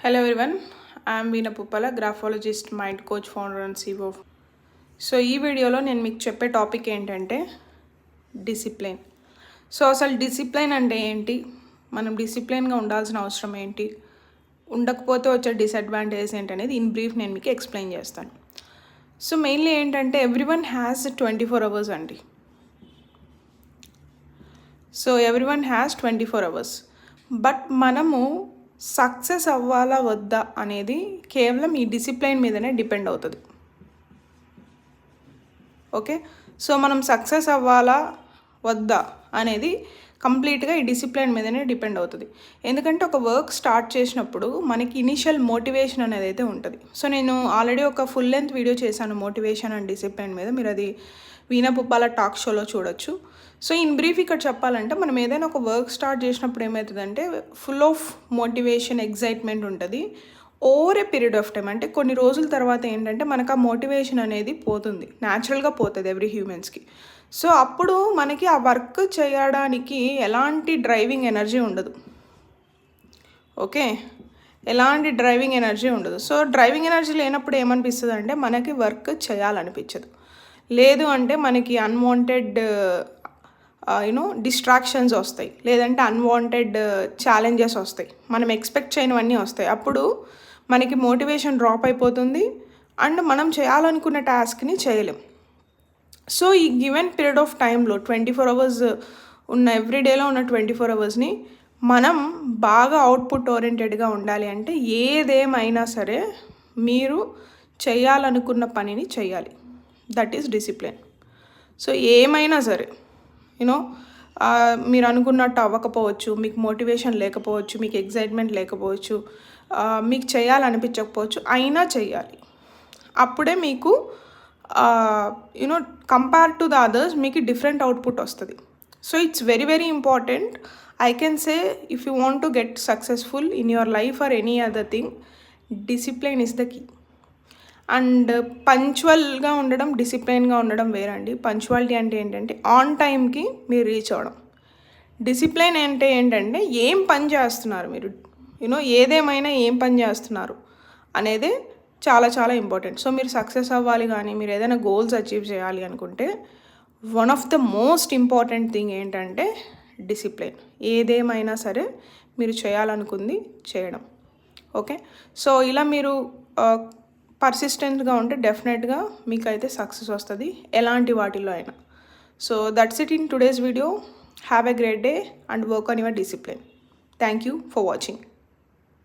Hello everyone, I am Veena Puppala, graphologist, mind coach, founder and CEO. So ఈ వీడియోలో నేను మీకు చెప్పే టాపిక్ ఏంటంటే డిసిప్లిన్. సో అసలు డిసిప్లిన్ అంటే ఏంటి, మనం డిసిప్లిన్గా ఉండాల్సిన అవసరం ఏంటి, ఉండకపోతే వచ్చే డిసడ్వాంటేజెస్ ఏంటనేది ఇన్ బ్రీఫ్ నేను మీకు ఎక్స్ప్లెయిన్ చేస్తాను. సో మెయిన్లీ ఏంటంటే ఎవ్రీవన్ హ్యాస్ 24 hours అండి. So everyone has 24 hours, but మనము సక్సెస్ అవ్వాలా వద్దా అనేది కేవలం ఈ డిసిప్లైన్ మీదనే డిపెండ్ అవుతుంది. ఓకే, సో మనం సక్సెస్ అవ్వాలా వద్దా అనేది కంప్లీట్గా ఈ డిసిప్లైన్ మీదనే డిపెండ్ అవుతుంది. ఎందుకంటే ఒక వర్క్ స్టార్ట్ చేసినప్పుడు మనకి ఇనిషియల్ మోటివేషన్ అనేది అయితే ఉంటుంది. సో నేను ఆల్రెడీ ఒక ఫుల్ లెంత్ వీడియో చేశాను మోటివేషన్ అండ్ డిసిప్లైన్ మీద, మీరు అది వీణా పుప్పాల టాక్ షోలో చూడొచ్చు. సో ఇన్ బ్రీఫ్ ఇక్కడ చెప్పాలంటే మనం ఏదైనా ఒక వర్క్ స్టార్ట్ చేసినప్పుడు ఏమవుతుందంటే ఫుల్ ఆఫ్ మోటివేషన్, ఎగ్జైట్మెంట్ ఉంటుంది. Over a period of time, అంటే కొన్ని రోజుల తర్వాత ఏంటంటే మనకు ఆ మోటివేషన్ అనేది పోతుంది, న్యాచురల్గా పోతుంది ఎవ్రీ హ్యూమన్స్కి. సో అప్పుడు మనకి ఆ వర్క్ చేయడానికి ఎలాంటి డ్రైవింగ్ ఎనర్జీ ఉండదు. ఓకే, ఎలాంటి డ్రైవింగ్ ఎనర్జీ ఉండదు. సో డ్రైవింగ్ ఎనర్జీ లేనప్పుడు ఏమనిపిస్తుంది అంటే మనకి వర్క్ చేయాలనిపించదు. లేదు అంటే మనకి అన్వాంటెడ్ డిస్ట్రాక్షన్స్ వస్తాయి, లేదంటే అన్వాంటెడ్ ఛాలెంజెస్ వస్తాయి, మనం ఎక్స్పెక్ట్ చేయనివన్నీ వస్తాయి. అప్పుడు మనకి మోటివేషన్ డ్రాప్ అయిపోతుంది అండ్ మనం చేయాలనుకున్న టాస్క్ని చేయలేం. సో ఈ గివెన్ పీరియడ్ ఆఫ్ టైంలో 24 hours ఉన్న ఎవ్రీడేలో ఉన్న 24 hours మనం బాగా అవుట్పుట్ ఓరియంటెడ్గా ఉండాలి అంటే ఏదేమైనా సరే మీరు చేయాలనుకున్న పనిని చేయాలి. That is discipline. సో ఏమైనా సరే మీరు అనుకున్నట్టు అవ్వకపోవచ్చు, మీకు మోటివేషన్ లేకపోవచ్చు, మీకు ఎగ్జైట్మెంట్ లేకపోవచ్చు, మీకు చేయాలనిపించకపోవచ్చు, అయినా చేయాలి. అప్పుడే మీకు కంపేర్ టు ద అదర్స్ మీకు డిఫరెంట్ అవుట్పుట్ వస్తుంది. So it's very very important. I can say if you want to get successful in your life or any other thing, discipline is the key. And పంచువల్గా ఉండడం, డిసిప్లైన్గా ఉండడం వేరండి. Punctuality అంటే ఏంటంటే on టైంకి మీరు రీచ్ అవ్వడం. డిసిప్లైన్ అంటే ఏంటంటే ఏం పని చేస్తున్నారు మీరు, ఏదేమైనా ఏం పని చేస్తున్నారు అనేదే చాలా చాలా ఇంపార్టెంట్. సో మీరు సక్సెస్ అవ్వాలి కానీ మీరు ఏదైనా గోల్స్ అచీవ్ చేయాలి అనుకుంటే one of the most important thing ఏంటంటే డిసిప్లైన్. ఏదేమైనా సరే మీరు చేయాలనుకుంది చేయడం. ఓకే, సో ఇలా మీరు పర్సిస్టెంట్గా ఉంటే డెఫినెట్గా మీకైతే సక్సెస్ వస్తుంది ఎలాంటి వాటిల్లో అయినా. So that's it in today's video. Have a great day and work on your discipline. Thank you for watching.